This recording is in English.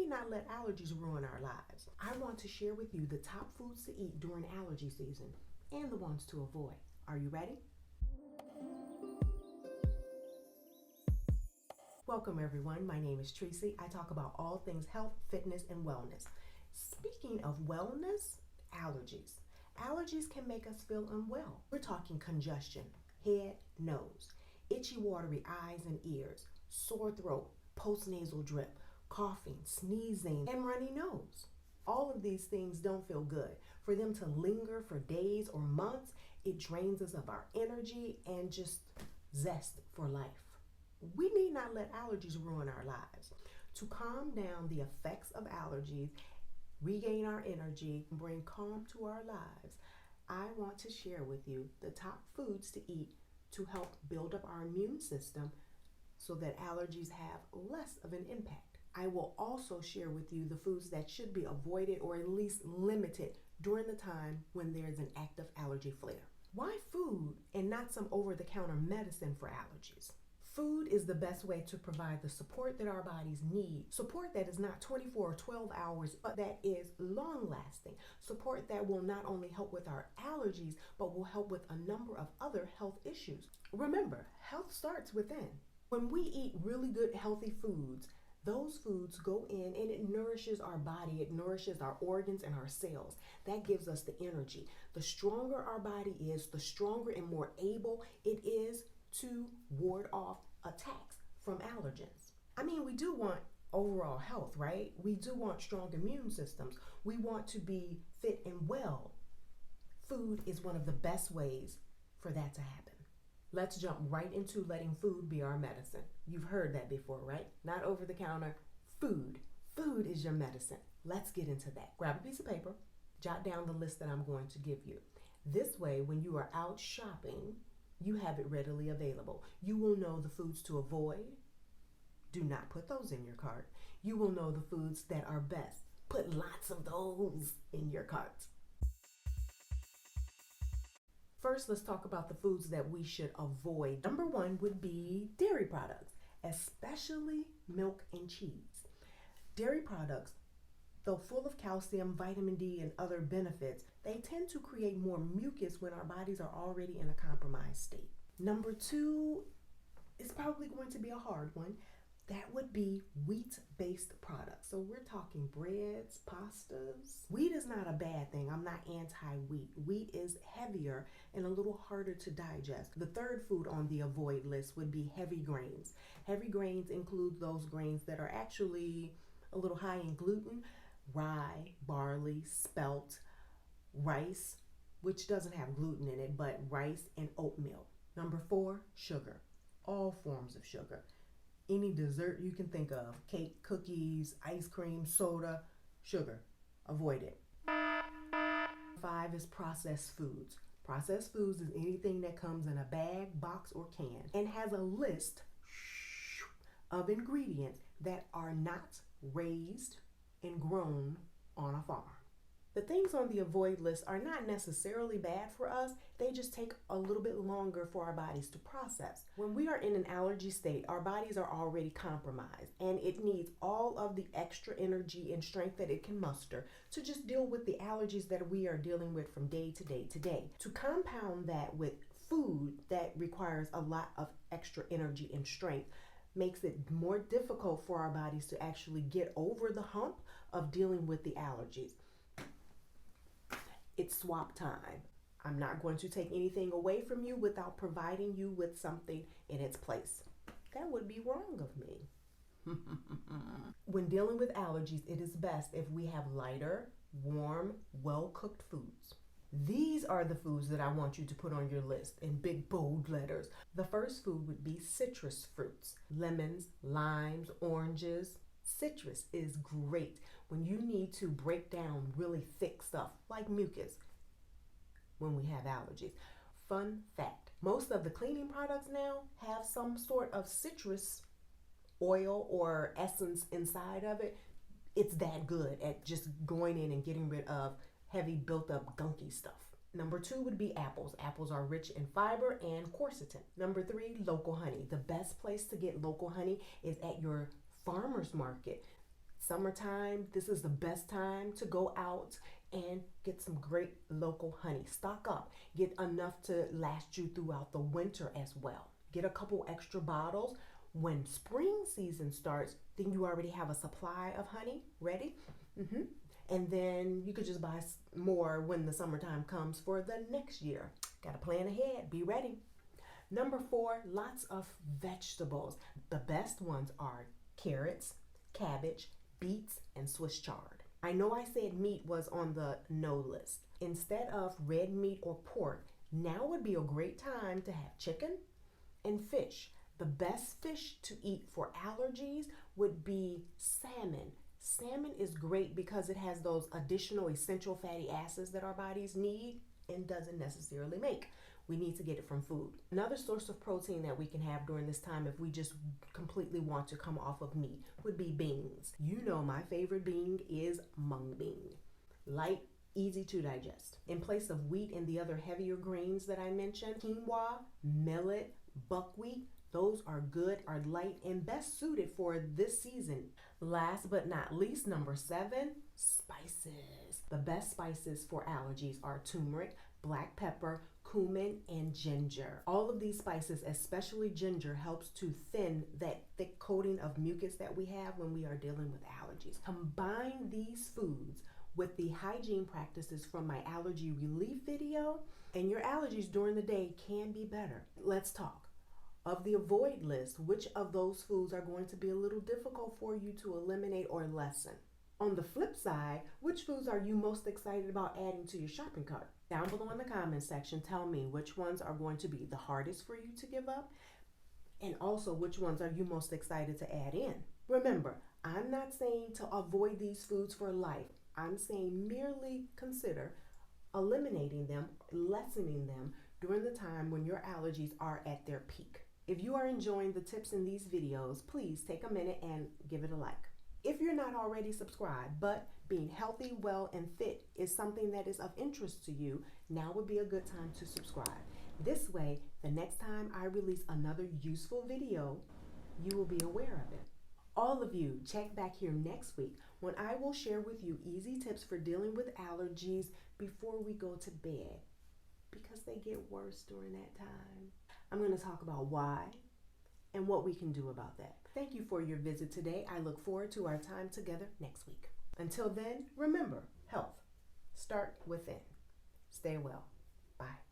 need not let allergies ruin our lives. I want to share with you the top foods to eat during allergy season and the ones to avoid. Are you ready? Welcome everyone, my name is Tracy. I talk about all things health, fitness, and wellness. Speaking of wellness, allergies. Allergies can make us feel unwell. We're talking congestion, head, nose, itchy, watery eyes and ears, sore throat, postnasal drip, coughing, sneezing, and runny nose. All of these things don't feel good. For them to linger for days or months, it drains us of our energy and just zest for life. We need not let allergies ruin our lives. To calm down the effects of allergies, regain our energy, and bring calm to our lives, I want to share with you the top foods to eat to help build up our immune system so that allergies have less of an impact. I will also share with you the foods that should be avoided or at least limited during the time when there's an active allergy flare. Why food and not some over-the-counter medicine for allergies? Food is the best way to provide the support that our bodies need. Support that is not 24 or 12 hours, but that is long-lasting. Support that will not only help with our allergies, but will help with a number of other health issues. Remember, health starts within. When we eat really good, healthy foods, those foods go in and it nourishes our body, it nourishes our organs and our cells. That gives us the energy. The stronger our body is, the stronger and more able it is to ward off attacks from allergens. I mean, we do want overall health, right? We do want strong immune systems. We want to be fit and well. Food is one of the best ways for that to happen. Let's jump right into letting food be our medicine. You've heard that before, right? Not over the counter, food. Food is your medicine. Let's get into that. Grab a piece of paper, jot down the list that I'm going to give you. This way, when you are out shopping, you have it readily available. You will know the foods to avoid. Do not put those in your cart. You will know the foods that are best. Put lots of those in your cart. First, let's talk about the foods that we should avoid. Number one would be dairy products, especially milk and cheese. Dairy products, though full of calcium, vitamin D, and other benefits, they tend to create more mucus when our bodies are already in a compromised state. Number two is probably going to be a hard one. That would be wheat-based products. So we're talking breads, pastas. Wheat is not a bad thing. I'm not anti-wheat. Wheat is heavier and a little harder to digest. The third food on the avoid list would be heavy grains. Heavy grains include those grains that are actually a little high in gluten: rye, barley, spelt, rice, which doesn't have gluten in it, but rice and oatmeal. Number four, sugar. All forms of sugar. Any dessert you can think of: cake, cookies, ice cream, soda, sugar. Avoid it. Five is processed foods. Processed foods is anything that comes in a bag, box, or can and has a list of ingredients that are not raised and grown on a farm. The things on the avoid list are not necessarily bad for us. They just take a little bit longer for our bodies to process. When we are in an allergy state, our bodies are already compromised and it needs all of the extra energy and strength that it can muster to just deal with the allergies that we are dealing with from day to day to day. To compound that with food that requires a lot of extra energy and strength makes it more difficult for our bodies to actually get over the hump of dealing with the allergies. It's swap time. I'm not going to take anything away from you without providing you with something in its place. That would be wrong of me. When dealing with allergies, it is best if we have lighter, warm, well-cooked foods. These are the foods that I want you to put on your list in big, bold letters. The first food would be citrus fruits: lemons, limes, oranges. Citrus is great when you need to break down really thick stuff like mucus when we have allergies. Fun fact, most of the cleaning products now have some sort of citrus oil or essence inside of it. It's that good at just going in and getting rid of heavy built up gunky stuff. Number two would be apples. Apples are rich in fiber and quercetin. Number three, local honey. The best place to get local honey is at your farmer's market. Summertime, this is the best time to go out and get some great local honey. Stock up. Get enough to last you throughout the winter as well. Get a couple extra bottles. When spring season starts, then you already have a supply of honey ready. And then you could just buy more when the summertime comes for the next year. Got to plan ahead. Be ready. Number 4, lots of vegetables. The best ones are carrots, cabbage, beets, and Swiss chard. I know I said meat was on the no list. Instead of red meat or pork, now would be a great time to have chicken and fish. The best fish to eat for allergies would be salmon. Salmon is great because it has those additional essential fatty acids that our bodies need and doesn't necessarily make. We need to get it from food. Another source of protein that we can have during this time if we just completely want to come off of meat would be beans. You know my favorite bean is mung bean. Light, easy to digest. In place of wheat and the other heavier grains that I mentioned, quinoa, millet, buckwheat, those are good, are light, and best suited for this season. Last but not least, number 7, spices. The best spices for allergies are turmeric, black pepper, cumin, and ginger. All of these spices, especially ginger, helps to thin that thick coating of mucus that we have when we are dealing with allergies. Combine these foods with the hygiene practices from my allergy relief video, and your allergies during the day can be better. Let's talk. Of the avoid list, which of those foods are going to be a little difficult for you to eliminate or lessen? On the flip side, which foods are you most excited about adding to your shopping cart? Down below in the comments section, tell me which ones are going to be the hardest for you to give up, and also which ones are you most excited to add in. Remember, I'm not saying to avoid these foods for life. I'm saying merely consider eliminating them, lessening them during the time when your allergies are at their peak. If you are enjoying the tips in these videos, please take a minute and give it a like. If you're not already subscribed, but being healthy, well, and fit is something that is of interest to you, now would be a good time to subscribe. This way, the next time I release another useful video, you will be aware of it. All of you, check back here next week when I will share with you easy tips for dealing with allergies before we go to bed, because they get worse during that time. I'm going to talk about why and what we can do about that. Thank you for your visit today. I look forward to our time together next week. Until then, remember, health, start within. Stay well. Bye.